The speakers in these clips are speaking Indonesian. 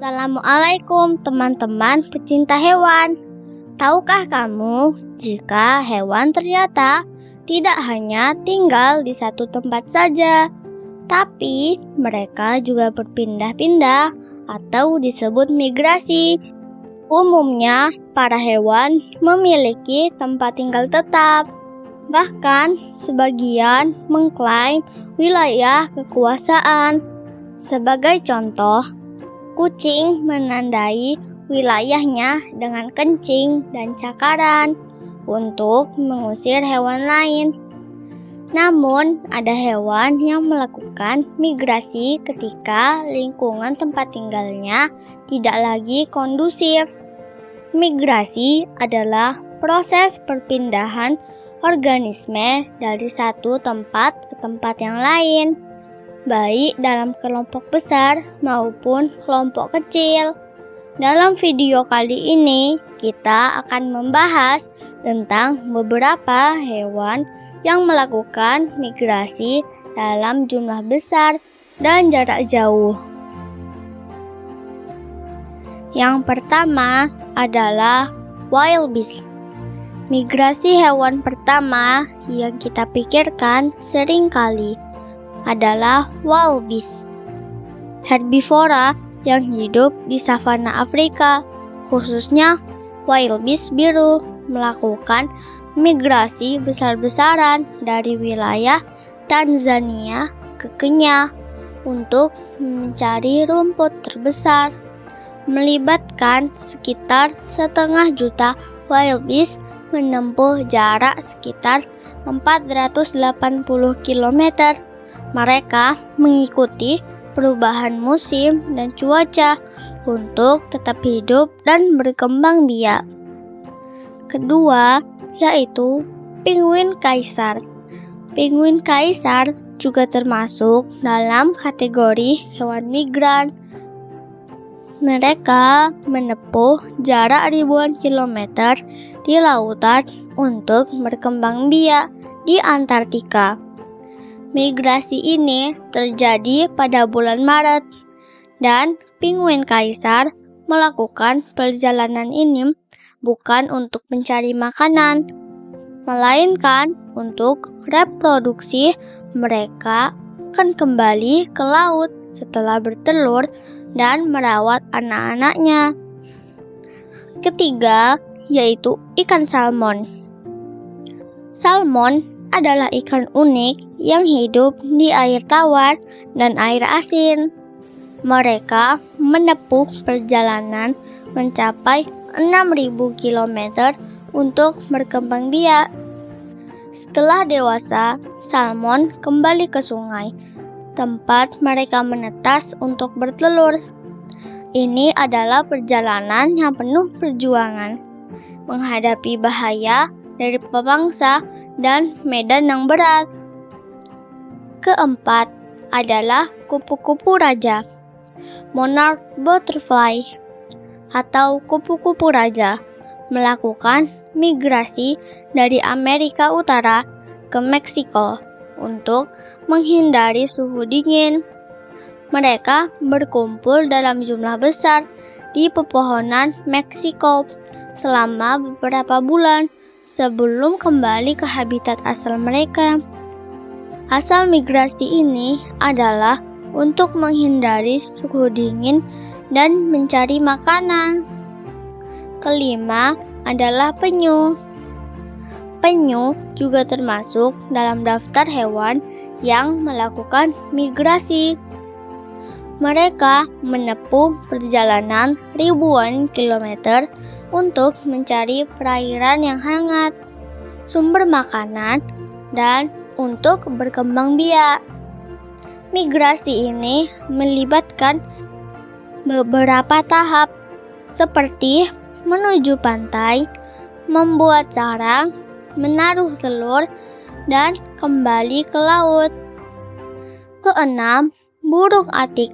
Assalamualaikum teman-teman pecinta hewan. Tahukah kamu jika hewan ternyata tidak hanya tinggal di satu tempat saja, tapi mereka juga berpindah-pindah atau disebut migrasi. Umumnya, para hewan memiliki tempat tinggal tetap. Bahkan, sebagian mengklaim wilayah kekuasaan. Sebagai contoh, kucing menandai wilayahnya dengan kencing dan cakaran untuk mengusir hewan lain. Namun, ada hewan yang melakukan migrasi ketika lingkungan tempat tinggalnya tidak lagi kondusif. Migrasi adalah proses perpindahan organisme dari satu tempat ke tempat yang lain, baik dalam kelompok besar maupun kelompok kecil. Dalam video kali ini, kita akan membahas tentang beberapa hewan yang melakukan migrasi dalam jumlah besar dan jarak jauh. Yang pertama adalah wildebeest. Migrasi hewan pertama yang kita pikirkan seringkali adalah wildebeest, herbivora yang hidup di savana Afrika, khususnya wildebeest biru, melakukan migrasi besar-besaran dari wilayah Tanzania ke Kenya untuk mencari rumput terbesar, melibatkan sekitar 1,5 juta wildebeest menempuh jarak sekitar 480 km. Mereka mengikuti perubahan musim dan cuaca untuk tetap hidup dan berkembang biak. Kedua, yaitu penguin kaisar. Penguin kaisar juga termasuk dalam kategori hewan migran. Mereka menempuh jarak ribuan kilometer di lautan untuk berkembang biak di Antartika. Migrasi ini terjadi pada bulan Maret, dan penguin kaisar melakukan perjalanan ini bukan untuk mencari makanan, melainkan untuk reproduksi. Mereka akan kembali ke laut setelah bertelur dan merawat anak-anaknya. Ketiga, yaitu ikan salmon. Salmon adalah ikan unik yang hidup di air tawar dan air asin. Mereka menempuh perjalanan mencapai 6.000 km untuk berkembang biak. Setelah dewasa, salmon kembali ke sungai, tempat mereka menetas untuk bertelur. Ini adalah perjalanan yang penuh perjuangan, menghadapi bahaya dari pemangsa dan medan yang berat. Keempat adalah kupu-kupu raja, monarch butterfly atau kupu-kupu raja, melakukan migrasi dari Amerika Utara ke Meksiko untuk menghindari suhu dingin. Mereka berkumpul dalam jumlah besar di pepohonan Meksiko selama beberapa bulan sebelum kembali ke habitat asal mereka. Asal migrasi ini adalah untuk menghindari suhu dingin dan mencari makanan. Kelima adalah penyu. Penyu juga termasuk dalam daftar hewan yang melakukan migrasi. Mereka menempuh perjalanan ribuan kilometer untuk mencari perairan yang hangat, sumber makanan, dan untuk berkembang biak. Migrasi ini melibatkan beberapa tahap, seperti menuju pantai, membuat sarang, menaruh telur, dan kembali ke laut. Keenam, burung atik.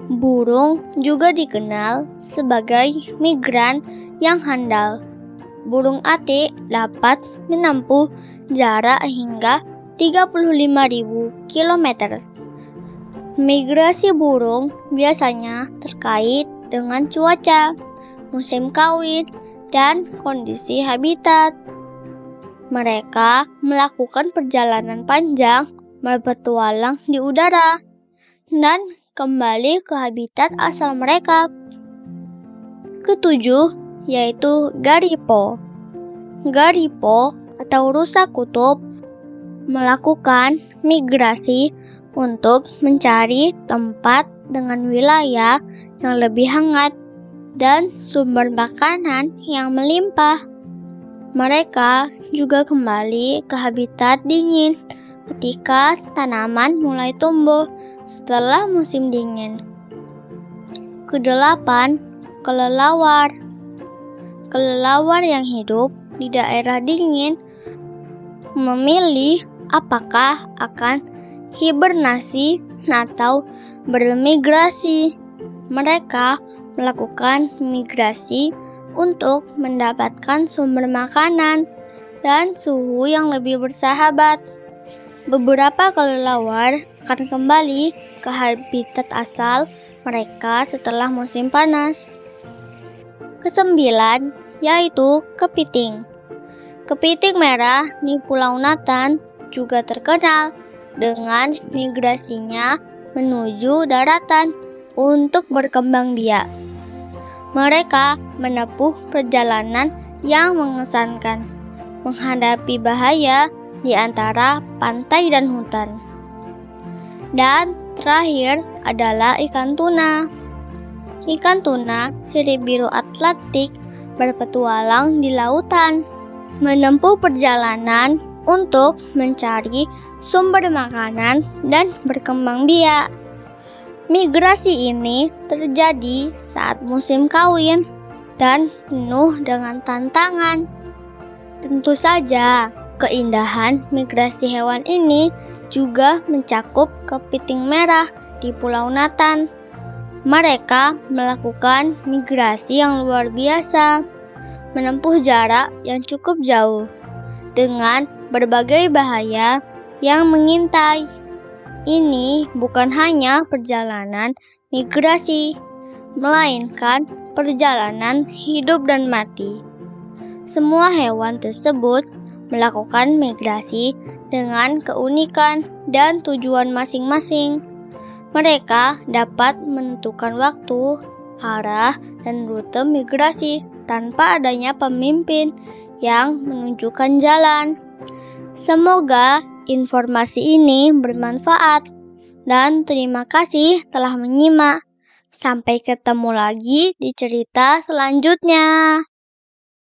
Burung juga dikenal sebagai migran yang handal. Burung atik dapat menempuh jarak hingga 35.000 km. Migrasi burung biasanya terkait dengan cuaca, musim kawin, dan kondisi habitat. Mereka melakukan perjalanan panjang, berpetualang di udara, dan kembali ke habitat asal mereka. Ketujuh, yaitu garipo. Garipo atau rusa kutub melakukan migrasi untuk mencari tempat dengan wilayah yang lebih hangat dan sumber makanan yang melimpah. Mereka juga kembali ke habitat dingin ketika tanaman mulai tumbuh setelah musim dingin. Kedelapan, kelelawar. Kelelawar yang hidup di daerah dingin memilih apakah akan hibernasi atau bermigrasi. Mereka melakukan migrasi untuk mendapatkan sumber makanan dan suhu yang lebih bersahabat. Beberapa kelelawar akan kembali ke habitat asal mereka setelah musim panas. Kesembilan, yaitu kepiting. Kepiting merah di Pulau Nathan juga terkenal dengan migrasinya menuju daratan untuk berkembang biak. Mereka menempuh perjalanan yang mengesankan, menghadapi bahaya di antara pantai dan hutan. Dan terakhir adalah ikan tuna. Ikan tuna sirip biru Atlantik berpetualang di lautan, menempuh perjalanan untuk mencari sumber makanan dan berkembang biak. Migrasi ini terjadi saat musim kawin dan penuh dengan tantangan. Tentu saja, keindahan migrasi hewan ini juga mencakup kepiting merah di Pulau Nathan. Mereka melakukan migrasi yang luar biasa, menempuh jarak yang cukup jauh, dengan berbagai bahaya yang mengintai. Ini bukan hanya perjalanan migrasi, melainkan perjalanan hidup dan mati. Semua hewan tersebut melakukan migrasi dengan keunikan dan tujuan masing-masing. Mereka dapat menentukan waktu, arah, dan rute migrasi tanpa adanya pemimpin yang menunjukkan jalan. Semoga informasi ini bermanfaat dan terima kasih telah menyimak. Sampai ketemu lagi di cerita selanjutnya.